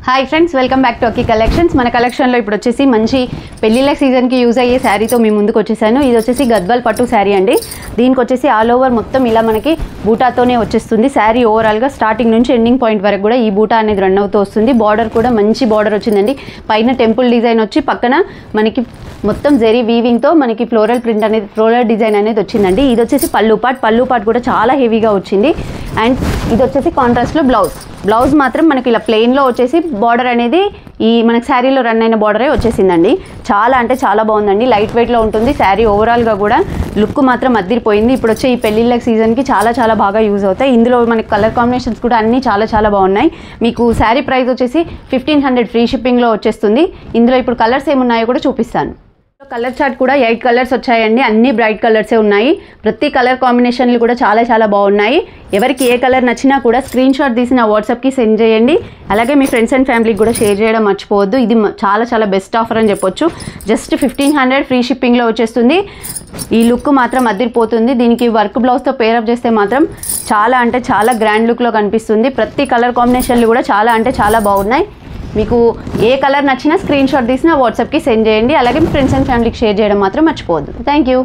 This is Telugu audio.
Hi friends, welcome back to Akki collections. మన కలెక్షన్లో ఇప్పుడు వచ్చేసి మంచి పెళ్లిళ్ళ సీజన్కి యూజ్ అయ్యే శారీతో మీ ముందుకు వచ్చేసాను. ఇది వచ్చేసి గద్వాల్ పట్టు శారీ అండి. దీనికి వచ్చేసి ఆల్ ఓవర్ మొత్తం ఇలా మనకి బూటాతోనే వచ్చేస్తుంది. శారీ ఓవరాల్గా స్టార్టింగ్ నుంచి ఎండింగ్ పాయింట్ వరకు కూడా ఈ బూటా అనేది రన్ అవుతూ వస్తుంది. బార్డర్ కూడా మంచి బార్డర్ వచ్చిందండి. పైన టెంపుల్ డిజైన్ వచ్చి పక్కన మనకి మొత్తం జెరీ వీవింగ్తో మనకి ఫ్లోరల్ ప్రింట్ అనేది ఫ్లోరల్ డిజైన్ అనేది వచ్చిందండి. ఇది వచ్చేసి పళ్ళు పార్ట్ కూడా చాలా హెవీగా వచ్చింది. అండ్ ఇది వచ్చేసి కాంట్రాస్ట్లో బ్లౌజ్ మాత్రం మనకి ఇలా ప్లెయిన్లో వచ్చేసి బార్డర్ అనేది ఈ మనకి శారీలో రన్ అయిన బార్డరే వచ్చేసిందండి. చాలా అంటే చాలా బాగుందండి. లైట్ వెయిట్లో ఉంటుంది శారీ. ఓవరాల్గా కూడా లుక్ మాత్రం అదిరిపోయింది. ఇప్పుడు వచ్చే ఈ పెళ్ళిళ్ళ సీజన్కి చాలా బాగా యూజ్ అవుతాయి. ఇందులో మనకి కలర్ కాంబినేషన్స్ కూడా అన్నీ చాలా బాగున్నాయి. మీకు శారీ ప్రైస్ వచ్చేసి 1500 ఫ్రీ షిప్పింగ్లో వచ్చేస్తుంది. ఇందులో ఇప్పుడు కలర్స్ ఏమున్నాయో కూడా చూపిస్తాను. కలర్ చార్ట్ కూడా 8 కలర్స్ వచ్చాయండి. అన్ని బ్రైట్ కలర్సే ఉన్నాయి. ప్రతి కలర్ కాంబినేషన్లు కూడా చాలా బాగున్నాయి. ఎవరికి ఏ కలర్ నచ్చినా కూడా స్క్రీన్ షాట్ తీసి నా వాట్సాప్కి సెండ్ చేయండి. అలాగే మీ ఫ్రెండ్స్ అండ్ ఫ్యామిలీకి కూడా షేర్ చేయడం మర్చిపోవద్దు. ఇది చాలా బెస్ట్ ఆఫర్ అని చెప్పొచ్చు. జస్ట్ 1500 ఫ్రీ షిప్పింగ్లో వచ్చేస్తుంది. ఈ లుక్ మాత్రం అదిరిపోతుంది. దీనికి వర్క్ బ్లౌజ్తో పేరప్ చేస్తే మాత్రం చాలా గ్రాండ్ లుక్లో కనిపిస్తుంది. ప్రతి కలర్ కాంబినేషన్లు కూడా చాలా బాగున్నాయి. మీకు ఏ కలర్ నచ్చినా స్క్రీన్ షాట్ తీసినా వాట్సాప్కి సెండ్ చేయండి. అలాగే మీ ఫ్రెండ్స్ అండ్ ఫ్యామిలీకి షేర్ చేయడం మాత్రం మర్చిపోవద్దు. Thank you.